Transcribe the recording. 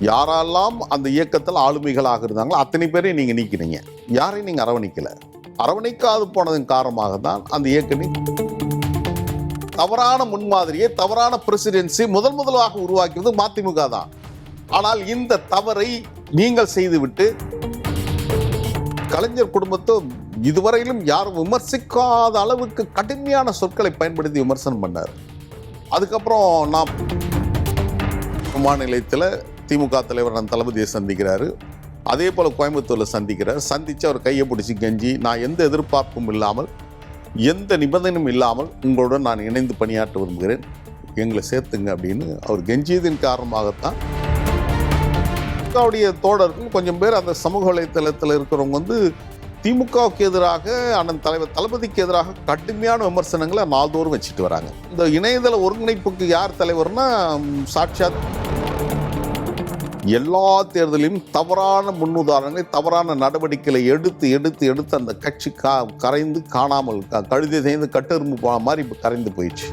யாரெல்லாம் அந்த இயக்கத்தில் ஆளுமைகளாக இருந்தாங்களோ அத்தனை பேரையும் நீங்க நீக்கினீங்க. யாரையும் நீங்க அரவணைக்கல. அரவணைக்காது போனதன் காரணமாக தான் அந்த இயக்கத்தின் தவறான முன்மாதிரியை, தவறான பிரசிடென்சி முதலாக உருவாக்கியது மதிமுக தான். ஆனால் இந்த தவறை நீங்கள் செய்துவிட்டு கலைஞர் குடும்பத்தை இதுவரையிலும் யாரும் விமர்சிக்காத அளவுக்கு கடுமையான சொற்களை பயன்படுத்தி விமர்சனம் பண்ணார். அதுக்கப்புறம் நான் மாநிலத்தில் திமுக தலைவர் தளபதியை சந்திக்கிறாரு. அதே போல் கோயம்புத்தூரில் சந்திக்கிறார். சந்தித்து அவர் கையை பிடிச்சி கெஞ்சி, நான் எந்த எதிர்பார்ப்பும் இல்லாமல், எந்த நிபந்தனையும் இல்லாமல் உங்களுடன் நான் இணைந்து பணியாற்ற விரும்புகிறேன், எங்களை சேர்த்துங்க அப்படின்னு அவர் கெஞ்சியதின் காரணமாகத்தான் திமுகவுடைய தோழர்கள் கொஞ்சம் பேர் அந்த சமூக வலைத்தளத்தில் இருக்கிறவங்க திமுகவுக்கு எதிராக, அண்ணன் தலைவர் தளபதிக்கு எதிராக கடுமையான விமர்சனங்களை நாள்தோறும் வச்சுட்டு வராங்க. இந்த இணையதள ஒருங்கிணைப்புக்கு யார் தலைவர்னா சாட்சாத் எல்லா தேர்தலையும் தவறான முன்னுதாரணங்களை, தவறான நடவடிக்கைகளை எடுத்து அந்த கட்சி கரைந்து காணாமல், கழுதை தேய்ந்து கட்டெரும்பு போன மாதிரி இப்போ கரைந்து போயிடுச்சு.